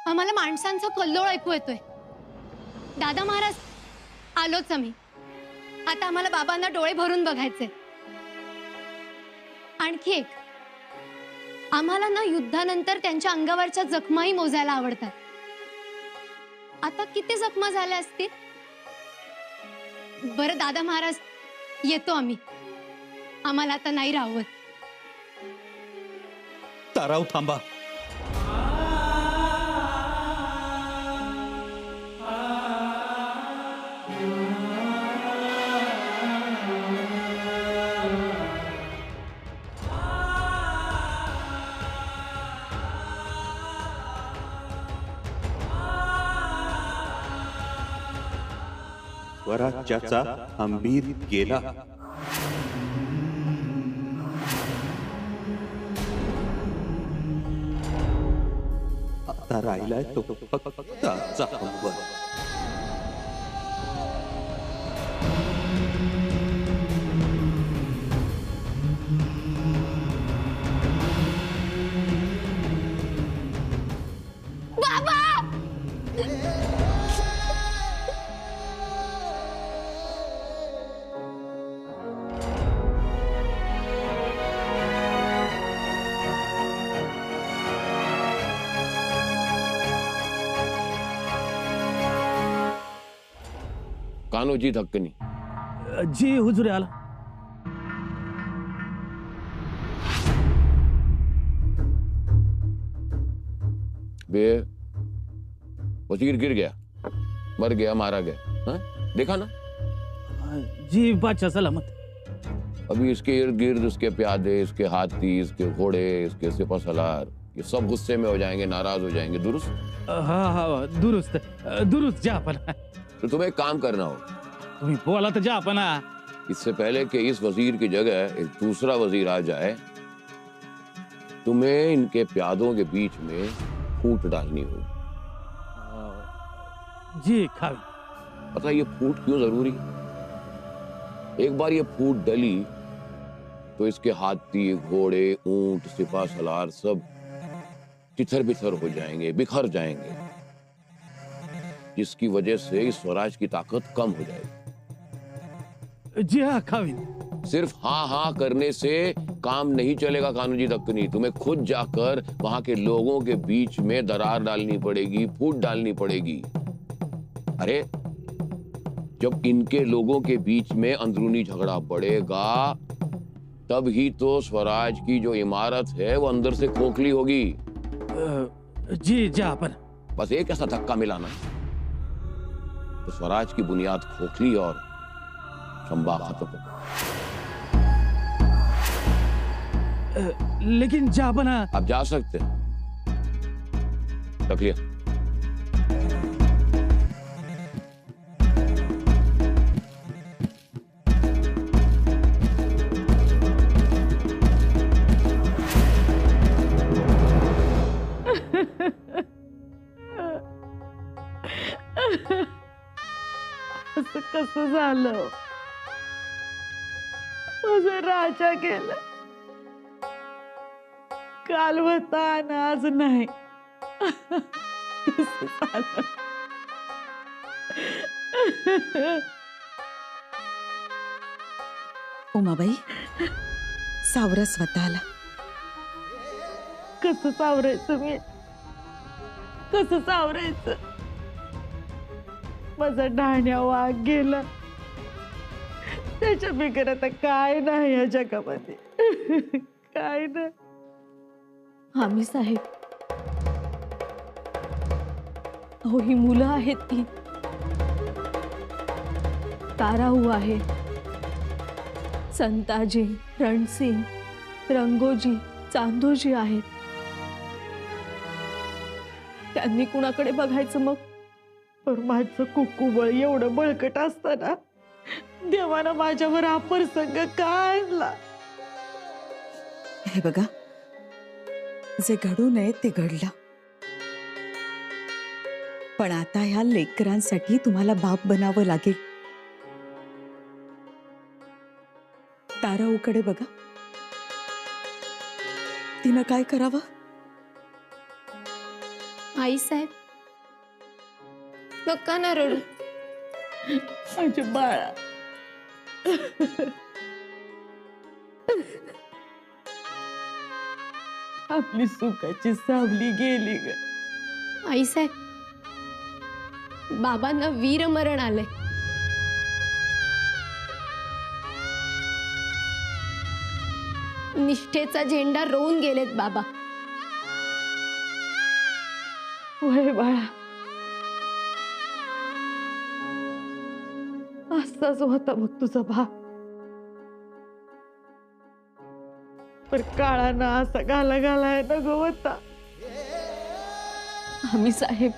आम्हाला माणसांचा कल्लोळ ऐकू येतोय. दादा महाराज, आलोच आम्ही. आता आम्हाला बाबांना डोळे भरून बघायचे. आणखी एक, आम्हाला ना युद्धानंतर त्यांच्या अंगावरच्या जखमाही मोजायला आवडतात. आता किती जखमा झाल्या असतील? बरं दादा महाराज, येतो आम्ही. आम्हाला आता नाही राहवत. ताराव थांबा. स्वराज्याचा अंबीर गेला. आता राहिलाय तो फक्त आजचा अंबर. कान्होजी धक्कनी. जी हुजूर आला. बे वजीर गिर गया, मर गया, मारा गया. हाँ? देखा ना? जी बादशाह सलामत. अभी इसके इर्द गिर्द इसके प्यादे, इसके हाथी, इसके घोड़े, इसके सिपह सलार, ये सब गुस्से में हो जाएंगे, नाराज हो जाएंगे. दुरुस्त? हाँ हाँ दुरुस्त दुरुस्त जहापना. तो तुम्हें एक काम करना हो. तुम्ही बोला तो जहापना. इससे पहले कि इस वजीर की जगह एक दूसरा वजीर आ जाए, तुम्हें इनके प्यादों के बीच में फूट डालनी होगी. जी खावी. पता है ये फूट क्यों जरूरी है? एक बार ये फूट डली तो इसके हाथी, घोड़े, ऊंट, सिपा सलार सब तितर बितर हो जाएंगे, बिखर जाएंगे, जिसकी वजह से इस स्वराज की ताकत कम हो जाएगी. जी हाँ खावी. सिर्फ हाँ हाँ करने से काम नहीं चलेगा कान्होजी दक्कनी. तुम्हें खुद जाकर वहां के लोगों के बीच में दरार डालनी पड़ेगी, फूट डालनी पड़ेगी. अरे जब इनके लोगों के बीच में अंदरूनी झगड़ा बढ़ेगा, तब ही तो स्वराज की जो इमारत है वो अंदर से खोखली होगी. जी जहापना. बस एक ऐसा धक्का मिला ना तो स्वराज की बुनियाद खोखली और खंबा खत्म हो. लेकिन जहापना. आप जा सकते हैं. रख लिया. असं कसं झालं? माझा राजा गेला. काल होता आणि आज नाही. कसं झालं? उमाबाई, सावरा स्वतःला. कसं सावरायचं मी? कसं सावरायचं? माझा ढाण्या वाघ गेला. त्याच्या बिगर आता काय नाही या जगामध्ये. काय नाही. आम्ही साहेब, अहो ही मुलं आहेत ती. ताराहू आहे, संताजी, रणसिंग, रंगोजी, चांदोजी आहेत. त्यांनी कुणाकडे बघायचं मग? पण माझं कुकुबळ एवढं बळकट असताना देवानं माझ्यावर हा प्रसंग का आणला? हे बघा, जे घडू नये ते घडलं. पण आता ह्या लेकरांसाठी तुम्हाला बाप बनावं लागेल. ताराऊकडे बघा, तिनं काय करावं? आई साहेब नका ना रडू. माझे बाळा, आपली सुखाची सावली गेली ग. आई साहेब बाबांना वीरमरण आलंय. निष्ठेचा झेंडा रोवून गेलेत बाबा. वय बाळा, असाच होता बघ तुझा भाव. पर काळानं असा गाला घालाय नको होता. आम्ही साहेब,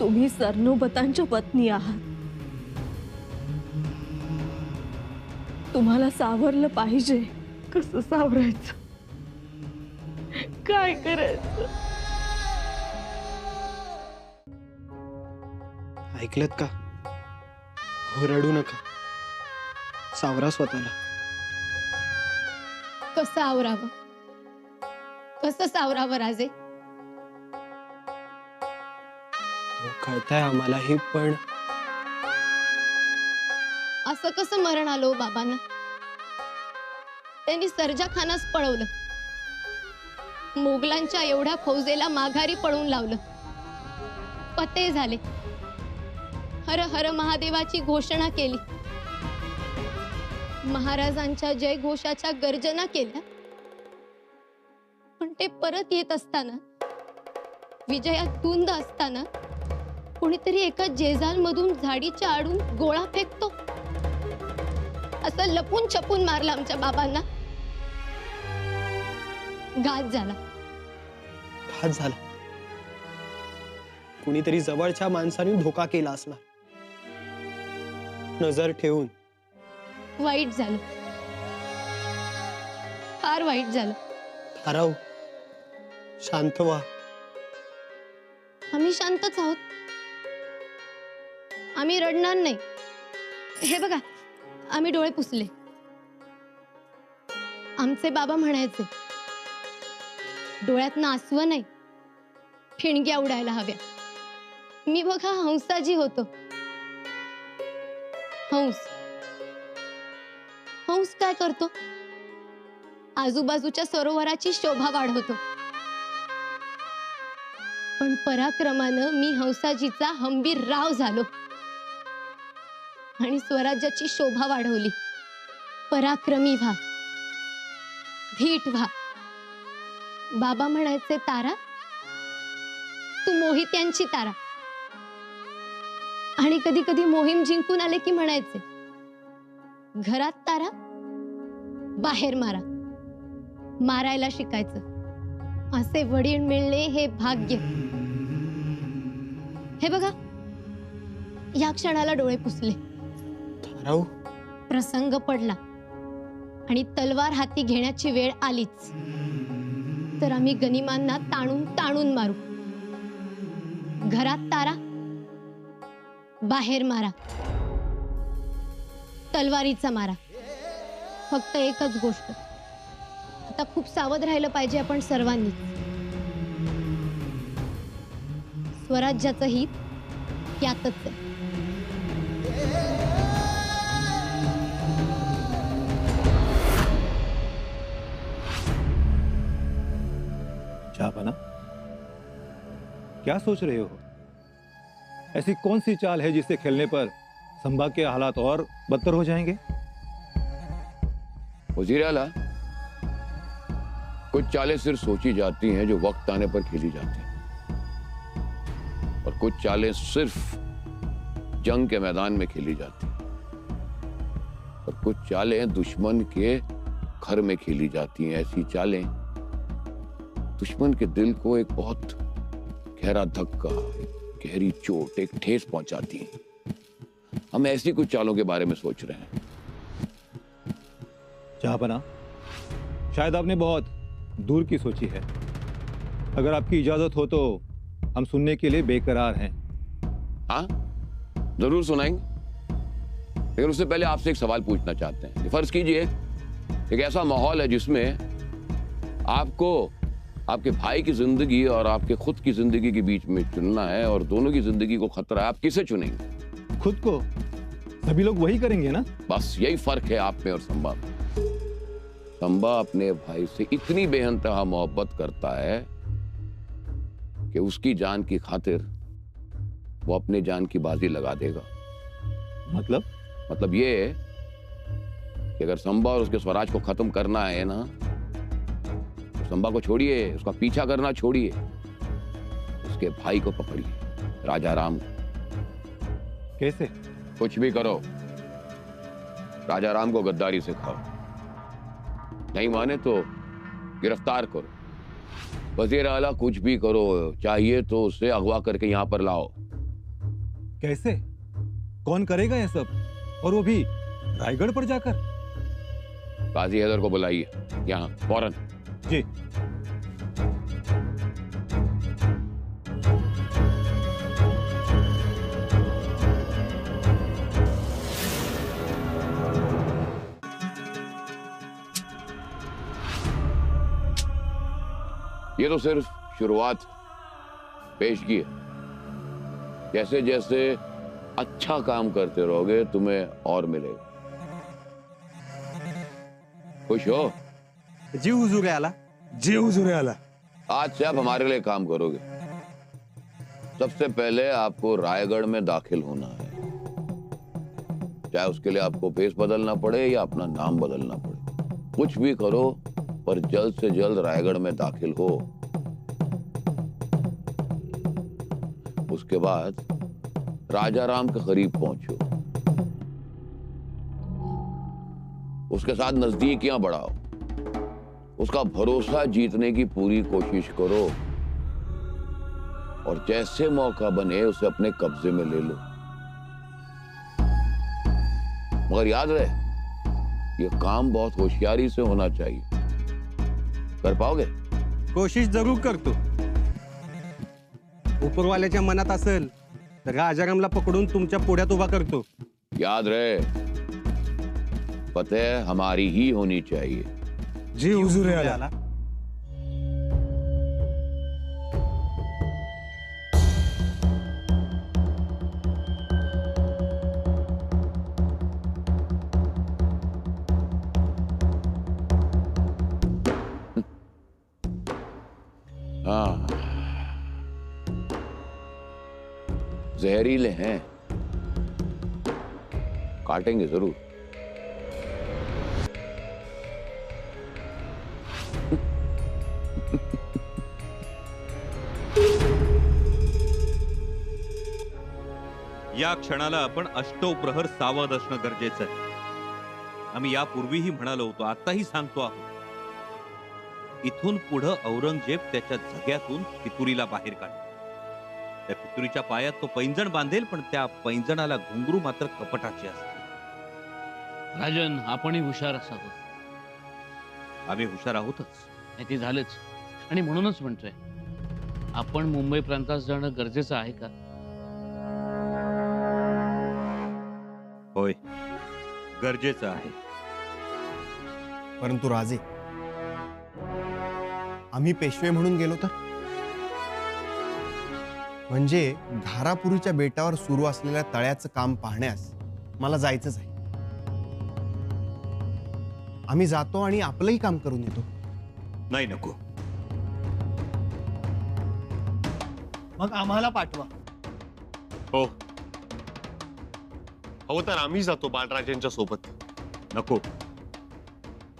तुम्ही सरनोबतांच्या पत्नी आहात. तुम्हाला सावरलं पाहिजे. कसं सावरायचं, काय करायचं? ऐकलत का? हो, रडू नका, सावरा स्वतःला. कसं आवरावं, कसं सावरावं राजे? हो, कळतंय आम्हालाही, पण असं कसं मरण आलो बाबांना? त्यांनी सरजा खानास पळवलं, मोगलांच्या एवढ्या फौजेला माघारी पळवून लावलं, पते झाले, हर हर महादेवाची घोषणा केली, महाराजांच्या जय घोषाच्या गर्जना केल्या. पण ते परत येत असताना, विजयात धुंद असताना, कोणीतरी एका जेजालमधून झाडीच्या आडून गोळा फेकतो. असं लपून छपून मारलं आमच्या बाबांना. घात झाला. घात झाला. कुणीतरी जवळच्या माणसाने धोका केला असणार, नजर ठेवून. वाईट झालं, फार वाईट झालं. थाराव, शांत व्हा. आम्ही शांतच आहोत. आम्ही रडणार नाही. हे बघा, आम्ही डोळे पुसले. आमचे बाबा म्हणायचे, डोळ्यातनं आसवं नाही, ठिणग्या उडायला हव्या. मी बघा हंसाजी होतो. हंस हंस काय करतो? आजूबाजूच्या सरोवराची शोभा वाढवतो. पण पराक्रमानं मी हंसाजीचा हंबीर राव झालो आणि स्वराज्याची शोभा वाढवली. पराक्रमी व्हा, धीट व्हा. बाबा म्हणायचे, तारा तू मोहित्यांची तारा. आणि कधी कधी मोहीम जिंकून आले की म्हणायचे, घरात तारा, बाहेर मारा. मारायला शिकायचं. असे वडील मिळणे हे भाग्य. हे बघा, या क्षणाला डोळे पुसले. थाराव, प्रसंग पडला आणि तलवार हाती घेण्याची वेळ आलीच तर आम्ही गनिमांना ताणून ताणून मारू. घरात तारा, बाहेर मारा. तलवारीचा मारा. फक्त एकच गोष्ट, आता खूप सावध राहिलं पाहिजे आपण सर्वांनी. स्वराज्याचं हित यातच आहे. जाबना, क्या सोच रहे हो? ऐसी कौन सी चाल है जिससे खेलने पर संभा के हालात और बदतर हो जाएंगे? वजीर आला, कुछ चालें सिर्फ सोची जाती हैं जो वक्त आने पर खेली जाती हैं, और कुछ चालें सिर्फ जंग के मैदान में खेली जाती हैं, और कुछ चालें दुश्मन के घर में खेली जाती हैं. ऐसी चालें दुश्मन के दिल को एक बहुत गहरा धक्का, एक गहरी चोट, एक ठेस पहुंचाती हैं. हम ऐसी कुछ चालों के बारे में सोच रहे हैं. जाबना, शायद आपने बहुत दूर की सोची है. अगर आपकी इजाजत हो तो हम सुनने के लिए बेकरार हैं. हाँ, जरूर सुनाएंगे, लेकिन उससे पहले आपसे एक सवाल पूछना चाहते हैं. फर्ज कीजिए एक ऐसा माहौल है जिसमें आपको आपके भाई की जिंदगी और आपके खुद की जिंदगी के बीच में चुनना है, और दोनों की जिंदगी को खतरा है, आप किसे चुनेंगे? खुद को। सभी लोग वही करेंगे ना। बस यही फर्क है आप में और संबा में। संबा अपने भाई से इतनी बेइंतहा मोहब्बत करता है कि उसकी जान की खातिर वो अपनी जान की बाजी लगा देगा। मतलब ये है कि अगर संबा और उसके स्वराज को खत्म करना है ना, तो संबा को छोड़िए, उसका पीछा करना छोड़िए, उसके भाई को पकड़िए, राजा राम को। कैसे? कुछ भी करो, राजा राम को गद्दारी सिखाओ, नहीं माने तो गिरफ्तार करो, वजीर आला कुछ भी करो, चाहिए तो उसे अगवा करके यहां पर लाओ। कैसे? कौन करेगा ये सब, और वो भी रायगढ़ पर जाकर? काजी हैदर को बुलाइए यहाँ फौरन। जी। ये तो सिर्फ शुरुआत, पेशगी है। जैसे जैसे अच्छा काम करते रहोगे तुम्हें और मिलेगा। खुश हो? जी हुजूर आला। जी हुजूर आला। आज से आप हमारे लिए काम करोगे। सबसे पहले आपको रायगढ़ में दाखिल होना है, चाहे उसके लिए आपको भेष बदलना पड़े या अपना नाम बदलना पड़े। कुछ भी करो, पर जल्द से जल्द रायगढ़ में दाखिल हो। उसके बाद राजा राम के करीब पहुंचो, उसके साथ नजदीकियां बढ़ाओ, उसका भरोसा जीतने की पूरी कोशिश करो, और जैसे मौका बने उसे अपने कब्जे में ले लो। मगर याद रहे, ये काम बहुत होशियारी से होना चाहिए। कर पाओगे? कोशिश जरूर करतो। उपरवाल्याच्या मनात असेल तर राजारामला पकडून तुमच्या पुढ्यात उभा करतो। याद रहे, फतेह हमारी ही होनी चाहिए। जी हुजूर आला। हाँ, जहरीले हैं, काटेंगे जरूर। या क्षणाला आपण अष्टोप्रहर सावध असणं गरजेचं आहे। आम्ही यापूर्वीही म्हणालो होतो, आताही सांगतो आहोत, इथून पुढे औरंगजेब त्याच्या झग्यातून फितुरीला बाहेर काढेल। त्या फितुरीच्या पायात तो पैंजण बांधेल, पण त्या पैंजणाला घुंगरू मात्र कपटाची असते। राजन, आपणही हुशार असावं। आम्ही हुशार आहोतच, नाही ते झालंच, आणि म्हणूनच म्हणतोय, आपण मुंबई प्रांतात जाणं गरजेचं आहे का? होय, गरजेचं आहे। परंतु राजे, आम्ही पेशवे म्हणून गेलो तर? म्हणजे घारापुरीच्या बेटावर सुरू असलेल्या तळ्याचं काम पाहण्यास मला जायचंच आहे। आम्ही जातो आणि आपलंही काम करून येतो। नाही, नको। मग आम्हाला पाठवा। हो हो, तर आम्ही जातो बाळराजांच्या सोबत। नको।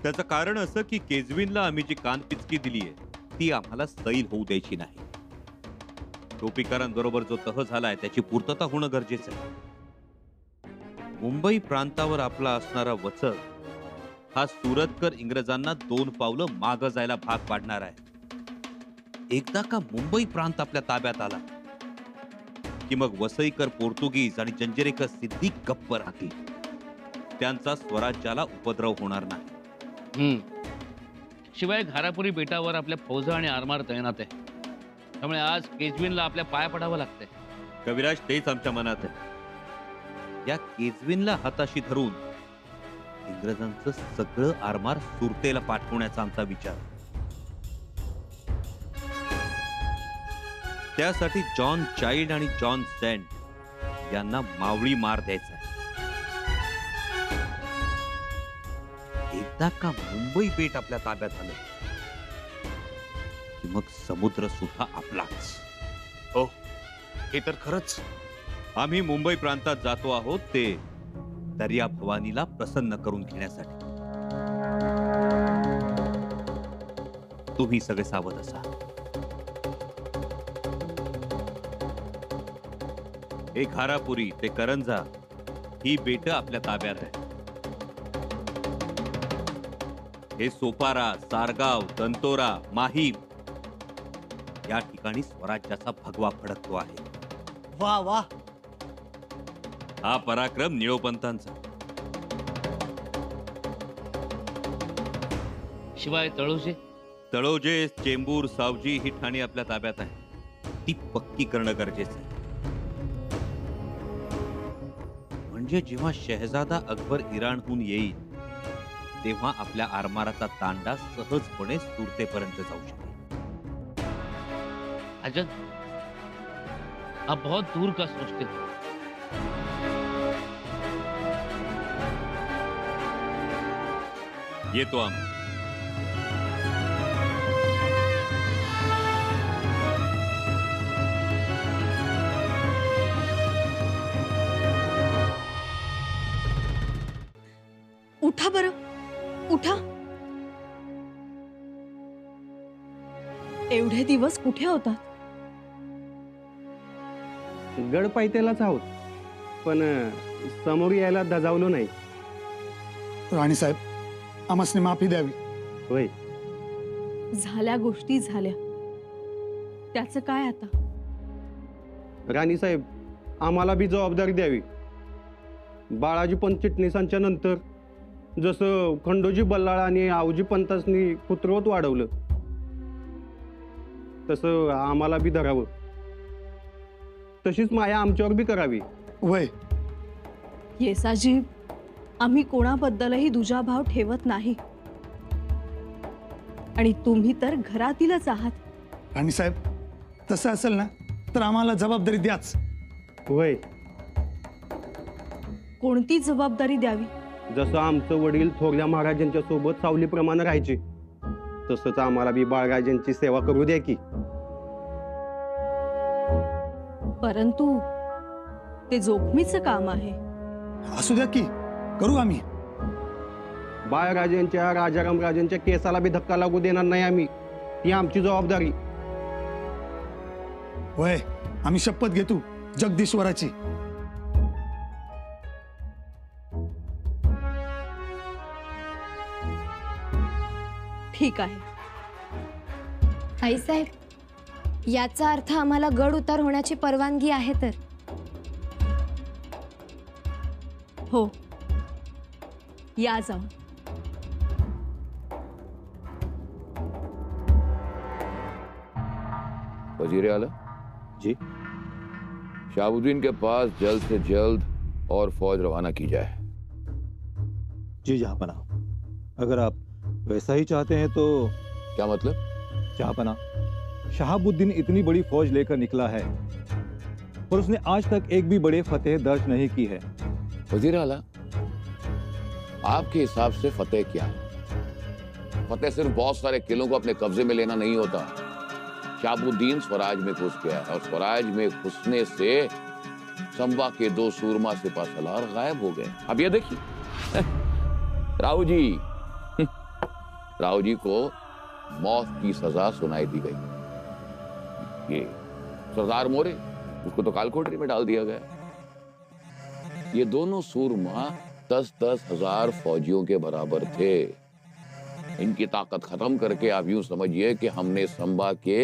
त्याचं कारण असं की केजविनला आम्ही जी कानपिचकी दिली आहे ती आम्हाला सैल होऊ द्यायची नाही। टोपीकरांबरोबर जो तह झालाय त्याची पूर्तता होणं गरजेचं आहे। मुंबई प्रांतावर आपला असणारा वचक हा सुरतकर इंग्रजांना 2 पावलं मागं जायला भाग पाडणार आहे। एकदा का मुंबई प्रांत आपल्या ताब्यात आला की मग वसईकर पोर्तुगीज आणि जंजिरेकर सिद्धी गप्प राहतील। त्यांचा स्वराज्याला उपद्रव होणार नाही। शिवाय घारापुरी बेटावर आपल्या फौजा आणि आरमार तैनात आहे, त्यामुळे आज केजविनला आपल्या पाया पडावं लागतंय। कविराज, तेच आमच्या मनात आहे। या केजविनला हाताशी धरून इंग्रजांचं सगळं आरमार सुरतेला पाठवण्याचा आमचा विचार। त्यासाठी जॉन चाइल्ड आणि जॉन सेंट यांना मावळी मार द्यायचा आहे. एकदा का मुंबई बेट आपल्या ताब्यात आलं की मग समुद्र सुद्धा आपलाच. हो, हे तर खरंच. आम्ही मुंबई प्रांतात जातो आहोत ते दर्या भवानीला प्रसन्न करून घेण्यासाठी. तुम्ही सगळे सावध असा. हे घारापुरी ते करंजा ही बेट आपल्या ताब्यात आहे. हे सोपारा, सारगाव, दंतोरा, माहीम या ठिकाणी स्वराज्याचा भगवा फडकतो आहे. वा वा. हा पराक्रम निळोपंतांचा. शिवाय तळोजे तळोजे, चेंबूर, सावजी ही ठाणी आपल्या ताब्यात आहे. ती पक्की करणं गरजेचं आहे. म्हणजे जेव्हा शहजादा अकबर इराणहून येईल तेव्हा आपल्या आरमाराचा तांडा सहजपणे सुरतेपर्यंत जाऊ शकेल. अजय, आप बहुत दूर का सोचते हो. येतो आम्ही. उठा बरं, उठा. एवढे दिवस कुठे होतात? गड पायथ्यालाच आहोत, पण समोर यायला दजावलो नाही. राणीसाहेब, आम्हासनी माफी द्यावी. होय, झाल्या गोष्टी झाल्या, त्याचं काय आता? राणीसाहेब, आम्हाला बी जबाबदारी द्यावी. बाळाजी पंत चिटणीसांच्या नंतर जसं खंडोजी बल्लाळ आणि आवजी पंतांनी पुत्रवत वाढवलं तसं आम्हाला बी धरावं. तशीच माया आमच्यावर बी करावी. वय येसाजी, आम्ही कोणाबद्दलही दुजाभाव ठेवत नाही आणि तुम्ही तर घरातीलच आहात. राणीसाहेब, तसं असेल ना तर आम्हाला जबाबदारी द्याच. होय, कोणती जबाबदारी द्यावी? जसं आमचं वडील थोरल्या महाराजांच्या सोबत सावलीप्रमाणे राहायचे तसंच आम्हाला बी बाळराजांची सेवा करू द्या की. परंतु ते जोखमीचं काम आहे. असू द्या की, करू आम्ही. बाळराजांच्या, राजाराम राजांच्या केसाला बी धक्का लागू देणार नाही आम्ही. ती आमची जबाबदारी. वय, आम्ही शपथ घेतो जगदीश्वराची. ठीक आहे. आईसाहेब, याचा अर्थ आम्हाला गड उतार होण्याची परवानगी आहे तर? हो, या जाऊ. वजीर आला जी, शहाबुद्दीन के पास जल्द से जल्द और फौज रवाना की जाए. जी जहाँपना, अगर आप वैसा ही चाहते हैं तो. क्या मतलब? जहाँपना, शहाबुद्दीन इतनी बड़ी फौज लेकर निकला है पर उसने आज तक एक भी बड़े फतेह दर्ज नहीं की है. वजीर आला, आपके हिसाब से फतेह क्या है? फतेह सिर्फ बहुत सारे किलों को अपने कब्जे में लेना नहीं होता. शहाबुद्दीन स्वराज में घुस गया है और स्वराज में घुसने से संबा के 2 सूरमा सिपाहसालार गायब हो गए. अब ये देखिए राव जी को मौत की सजा सुनाई दी गई. ये सरदार मोरे, उसको तो कालकोठरी में डाल दिया गया. ये दोनों सूरमा 10-10 हजार फौजियों के बराबर थे. इनकी ताकत खत्म करके आप यूं समझिए कि हमने संबा के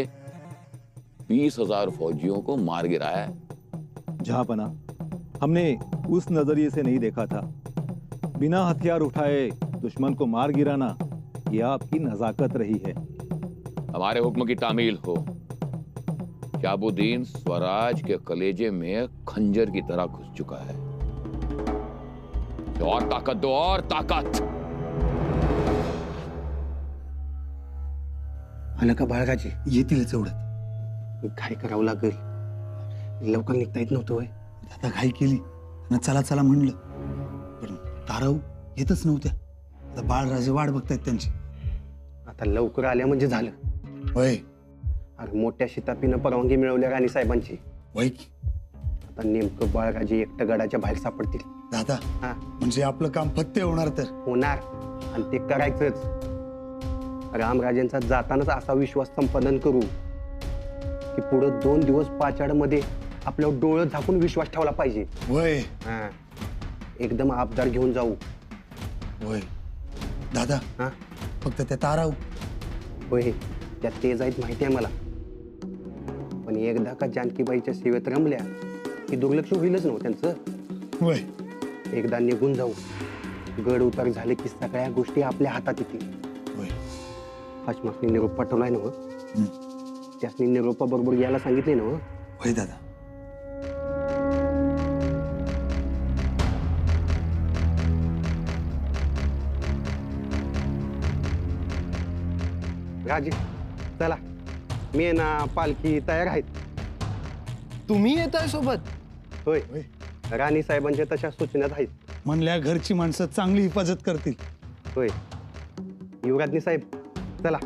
20,000 फौजियों को मार गिराया. जहाँपना, हमने उस नजरिए से नहीं देखा था. बिना हथियार उठाए दुश्मन को मार गिराना यह आपकी नजाकत रही है. हमारे हुक्म की तामील हो. शहाबुद्दीन स्वराज के कलेजे में खंजर की तरह घुस चुका है. और ताकत दो, और ताकत. आलं का बाळगाजी? येतीलच एवढं. काय करावं लागेल, लवकर निघता येत नव्हतं होय. आता घाई केली आणि चला चला म्हणलं, पण ताराऊ येतच नव्हत्या. आता बाळराजे वाट बघतायत त्यांची. आता लवकर आल्या म्हणजे झालं. होय अरे मोठ्या शितापीनं परवानगी मिळवल्या राणी साहेबांची. होय की आता नेमकं बाळराजे एकटं गडाच्या बाहेर सापडतील. दादा हा म्हणजे आपलं काम फत्ते होणार तर. होणार, आणि ते करायचंच. रामराजेंचा जातानाच असा विश्वास संपादन करू की पुढं 2 दिवस पाचाडमध्ये आपल्यावर डोळं झाकून विश्वास ठेवला पाहिजे. होय हा एकदम आबदार घेऊन जाऊ. होय दादा हा फक्त त्या ताराऊ. होय त्यात ते जाईत माहिती आहे मला, पण एकदा का जानकीबाईच्या सेवेत रमल्या की दुर्लक्ष होईलच नव्ह त्यांचं. होय एकदा निघून जाऊ, गड उतार झाले की सगळ्या गोष्टी आपल्या हातात येतील. होय हचमासनी निरोप पाठवलाय ना, त्यासनी निरोपा बरोबर यायला सांगितले ना. होय दादा. राजे चला, मी ना पालखी तयार आहेत. तुम्ही येताय सोबत? होय, होय. राणी साहेबांच्या तशा सूचनात आहेत. म्हणल्या घरची माणसं चांगली हिफाजत करतील. होय युवराजनी साहेब चला.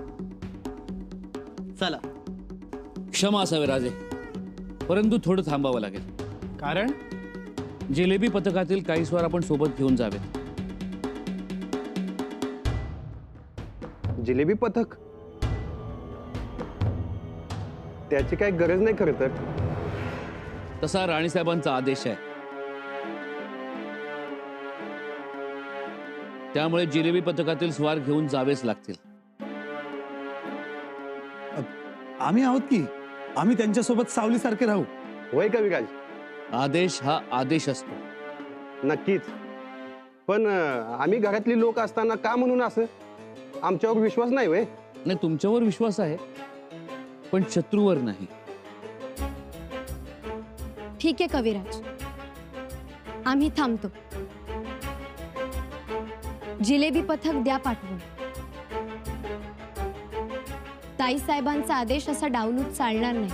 चला. क्षमा असावे राजे, परंतु थोडं थांबावं लागेल. कारण जिलेबी पथकातील काही स्वार आपण सोबत घेऊन जावेत. जिलेबी पथक? त्याची काही गरज नाही खरं तर. तसा राणीसाहेबांचा आदेश आहे, त्यामुळे जिलेबी पथकातील स्वार घेऊन जावेच लागतील. आम्ही आहोत की, आम्ही त्यांच्यासोबत सावलीसारखे राहू. होय का विराज? आदेश हा आदेश असतो. नक्कीच, पण आम्ही घरातली लोक असताना का म्हणून असं? आमच्यावर विश्वास नाही होय? नाही, तुमच्यावर विश्वास आहे, पण शत्रूवर नाही. ठीक आहे कविराज, आम्ही थांबतो. जिलेबी पथक द्या पाठवून. ताई साहेबांचा आदेश असा डावलून चालणार नाही.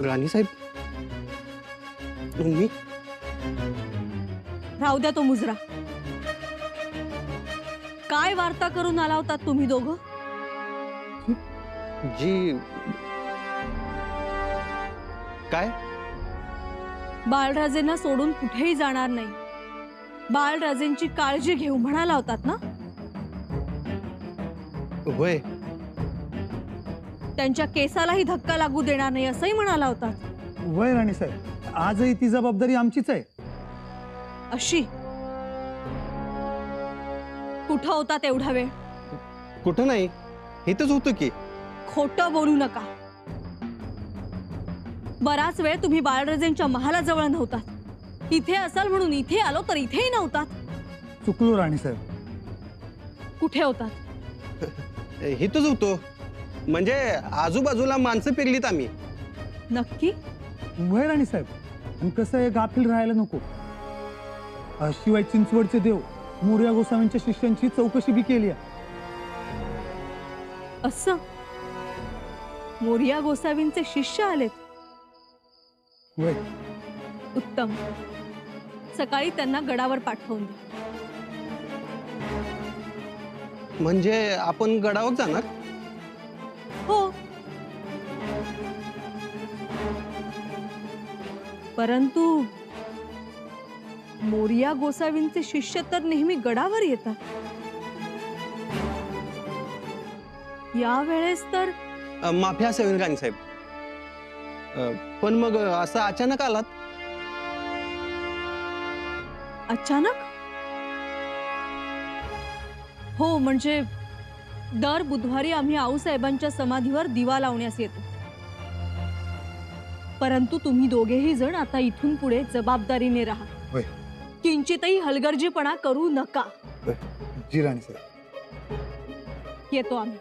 राणी साहेब तुम्ही? राहू द्या तो मुजरा. काय वार्ता करून आला होता तुम्ही दोघं? जी काय? बाळराजेंना सोडून कुठेही जाणार नाही, बाळराजेंची काळजी घेऊ म्हणाला होतात ना? होय. त्यांच्या केसालाही धक्का लागू देणार नाही असंही म्हणाला होतात. वय राणी साहेब, आजही ती जबाबदारी आमचीच आहे. अशी कुठं होता तेवढा वेळ? कुठं नाही, इथंच होतं की. खोटं बोलू नका. बराच वेळ तुम्ही बाळराजेंच्या महालाजवळ नव्हतात. इथे असाल म्हणून इथे आलो, तर इथेही नव्हतात. चुकलो राणी साहेब. कुठे होतात? इथंच होतो, म्हणजे आजूबाजूला माणसं पेरलीत आम्ही. नक्की? वय राणी साहेब, आणि कसं आहे, गाफील राहायला नको. शिवाय चिंचवडचे देव मोरया गोसावींच्या शिष्यांची चौकशी बी केली आहे. असं? मोरया गोसावींचे शिष्य आलेत? वय. उत्तम. सकाळी त्यांना गडावर पाठवून दे. म्हणजे आपण गडावर जाणार? हो, परंतु मोरया गोसावींचे शिष्य तर नेहमी गडावर येतात. यावेळेस तर माफी असावी राणी साहेब, पण मग असं अचानक आलात? अचानक? हो, म्हणजे दर बुधवारी आम्ही आऊसाहेबांच्या समाधीवर दिवा लावण्यास येतो. परंतु तुम्ही दोघेही जण आता इथून पुढे जबाबदारीने राहा. होय. किंचितही हलगर्जीपणा करू नका. जी राणी साहेब. येतो आम्ही.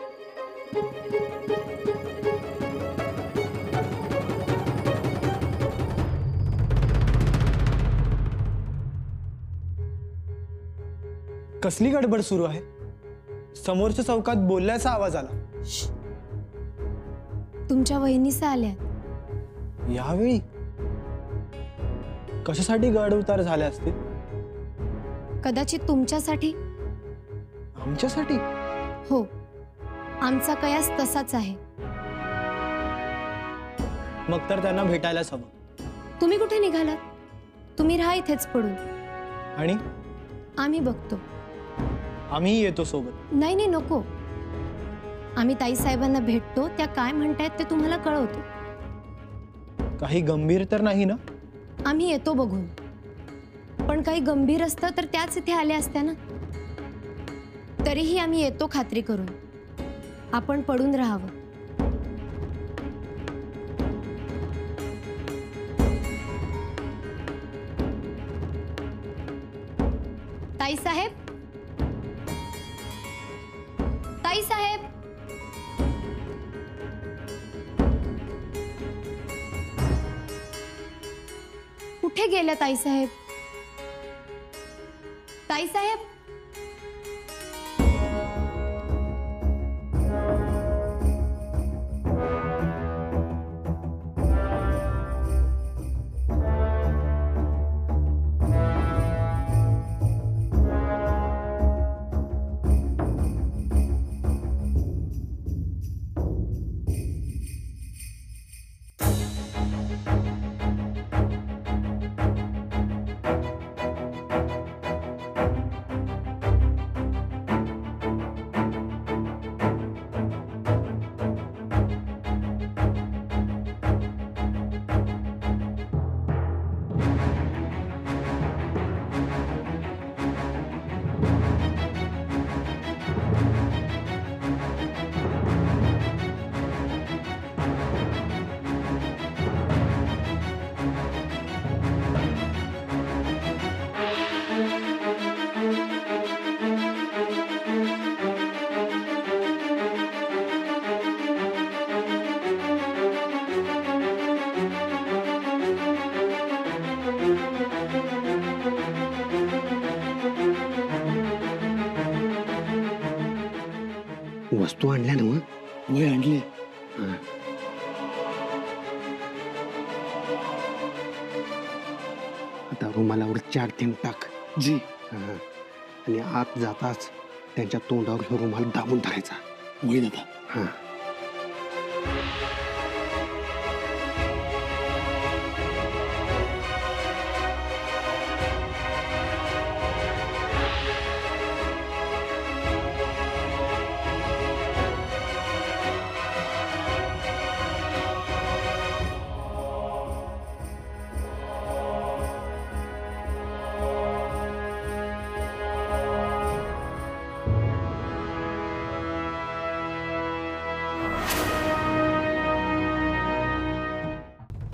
कसली गडबड सुरू आहे? समोरच्या चौकात बोलल्याचा आवाज आला. तुमच्या वहिनीचा आल्या. यावेळी कशासाठी गड उतार झाले असतील? कदाचित तुमच्यासाठी. आमच्यासाठी? हो, आमचा कयास तसाच आहे. मग तर त्यांना भेटायलाच हवं. तुम्ही कुठे निघालात? तुम्ही राहा इथेच पडून. आणि आम्ही बघतो. आम्ही येतो सोबत. नाही नाही, नको. आम्ही ताईसाहेबांना भेटतो, त्या काय म्हणतायत ते तुम्हाला कळवतो. काही गंभीर तर नाही ना? आम्ही येतो बघून. पण काही गंभीर असतं तर त्याच इथे आल्या असत्या ना. तरीही आम्ही येतो खात्री करून. आपण पडून राहावं. ताईसाहेब, ताईसाहेब, कुठे गेल्या ताईसाहेब? ताईसाहेब, वस्तू आणल्या ना? वय आणली. आता रुमालावर 4 थेंब टाक. जी. आणि आत जाताच त्यांच्या तोंडावर हे रुमाल दाबून धरायचा. वय दादा. हा.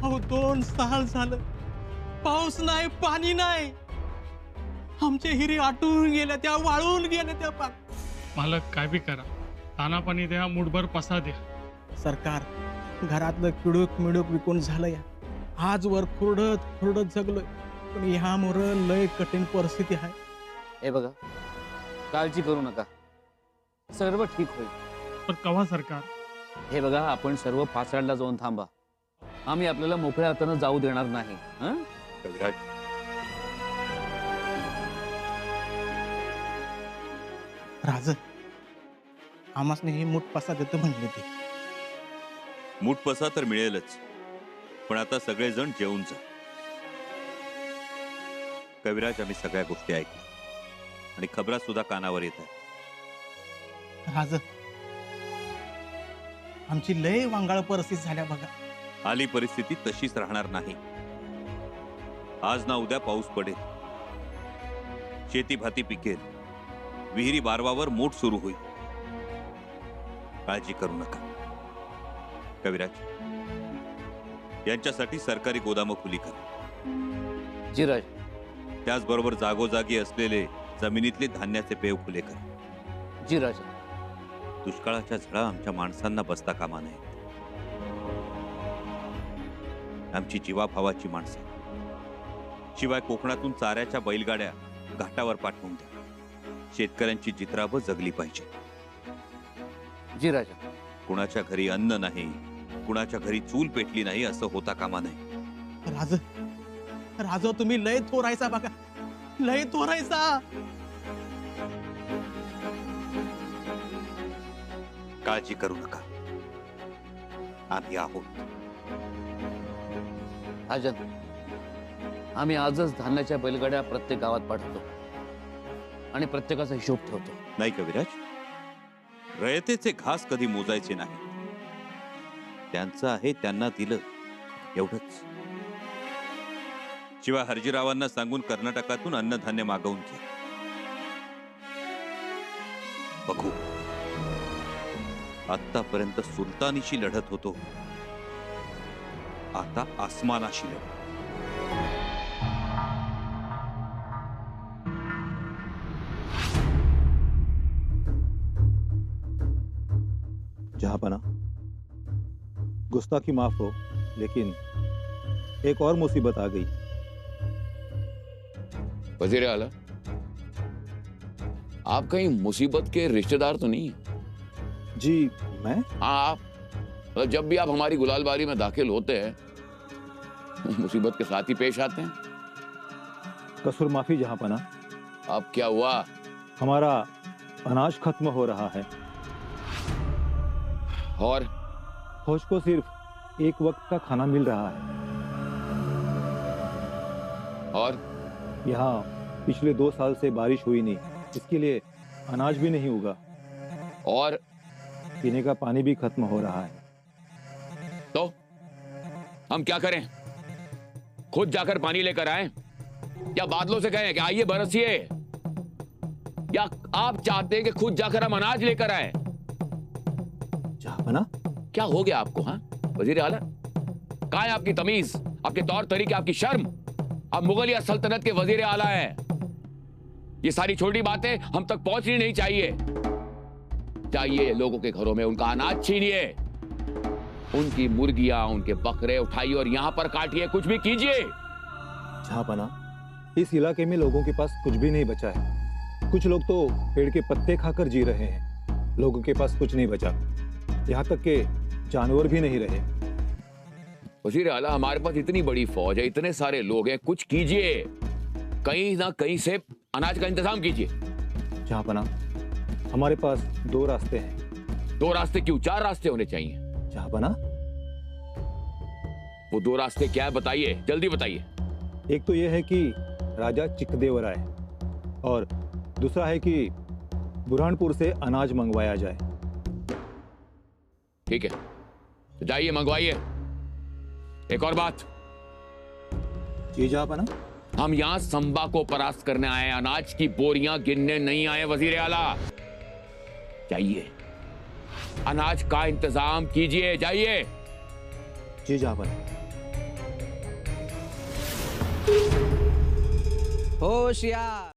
अहो 2 साल झालं, पाऊस नाही, पाणी नाही. आमच्या हिरी आटून गेल्या, त्या वाळून गेल्या त्या पाक. मालक काय बी करा, ताना पाणी द्या, मुठभर पसा द्या. सरकार घरातलं किडूक मिडूक विकून झालं या. आजवर खुरडत जगलोय, पण ह्यामुळं लय कठीण परिस्थिती आहे. हे बघा, काळजी करू नका, सर्व ठीक होईल. पण कवा सरकार? हे बघा, आपण सर्व पाचाडला जाऊन थांबा. आम्ही आपल्याला मोकळ्या हातानं जाऊ देणार नाही. कविराज, राज, आमासने ही मूठ पसा देतो म्हणले ते. मूठ पसा तर मिळेलच, पण आता सगळेजण जेवून जा. कविराज, आम्ही सगळ्या गोष्टी ऐकल्या आणि खबरा सुद्धा कानावर येत आहे. राज, आमची लय वांगाळ परिस्थिती झाल्या बघा. आली परिस्थिती तशीच राहणार नाही. आज ना उद्या पाऊस पडेल, शेती भाती पिकेल, विहिरी बारवावर मोठ सुरू होईल. काळजी करू नका. कविराज, यांच्यासाठी सरकारी गोदामं खुली करा. जी राज. त्याचबरोबर जागोजागी असलेले जमिनीतले धान्याचे पेव खुले करा. जी राज. दुष्काळाच्या झळा आमच्या माणसांना बसता कामा नये. आमची जीवाभावाची माणसं, शिवाय कोकणातून चाऱ्याच्या बैलगाड्या घाटावर पाठवून द्या. शेतकऱ्यांची जित्रावं जगली पाहिजे. जी राजा. कुणाच्या घरी अन्न नाही, कुणाच्या घरी चूल पेटली नाही असं होता कामा नये. राज तुम्ही लय थोरायचा बघा, लय थोरायचा. काळजी करू नका, आम्ही आहोत. राजन, आम्ही आजच धान्याच्या बैलगाड्या प्रत्येक गावात पाठवतो आणि प्रत्येकाचा हिशोब ठेवतो. नाही कविराज, रयतेचे घास कधी मोजायचे नाही. त्यांचं आहे त्यांना दिलं एवढंच. शिवाय हर्जीरावांना सांगून कर्नाटकातून अन्नधान्य मागवून घ्या. बघू, आतापर्यंत सुलतानीशी लढत होतो, आता आसमानाशी लढत. जहांपना, गुस्ताखी माफ हो, लेकिन एक और मुसीबत आ गई. वजीर आला, आप कहीं मुसीबत के रिश्तेदार तो नहीं? जी मैं? हाँ, आप जब भी आप हमारी गुलालबारी में दाखिल होते हैं मुसीबत के साथ ही पेश आते हैं. कसूर माफी जहांपना. अब क्या हुआ? हमारा अनाज खत्म हो रहा है और फौज को सिर्फ एक वक्त का खाना मिल रहा है. और यहाँ पिछले 2 साल से बारिश हुई नहीं, इसके लिए अनाज भी नहीं उगा और पीने का पानी भी खत्म हो रहा है. तो हम क्या करें? खुद जाकर पानी लेकर आए या बादलों से कहें कि आइए बरसिए, या आप चाहते हैं कि खुद जाकर हम अनाज लेकर आए? जहांपना, क्या हो गया आपको? हाँ वजीर आला, कहाँ है आपकी तमीज, आपके तौर तरीके, आपकी शर्म? आप मुगलिया सल्तनत के वजीर आला हैं. ये सारी छोटी बातें हम तक पहुंचनी नहीं चाहिए. चाहिए लोगों के घरों में उनका अनाज छीनिए, उनकी मुर्गियां, उनके बकरे उठाइए और यहां पर काटिए, कुछ भी कीजिए. जहांपना, इस इलाके में लोगों के पास कुछ भी नहीं बचा है. कुछ लोग तो पेड़ के पत्ते खाकर जी रहे हैं. लोगों के पास कुछ नहीं बचा, यहाँ तक के जानवर भी नहीं रहे. वजीर आला, हमारे पास इतनी बड़ी फौज है, इतने सारे लोग हैं, कुछ कीजिए. कहीं ना कहीं से अनाज का इंतजाम कीजिए. जहांपना, हमारे पास 2 रास्ते हैं. 2 रास्ते क्यों? 4 रास्ते होने चाहिए. जहांपना, वो 2 रास्ते क्या है बताइए, जल्दी बताइए. एक तो यह है कि राजा चिकदेवर आए और दूसरा है कि बुरहानपुर से अनाज मंगवाया जाए. ठीक है, तो जाइए मंगवाइए. एक और बात. जी जहांपना. हम यहाँ संबा को परास्त करने आए हैं, अनाज की बोरियां गिनने नहीं आए. वजीर आला, जाइए अनाज का इंतजाम कीजिए, जाइए. जी जहांपना. होशियार.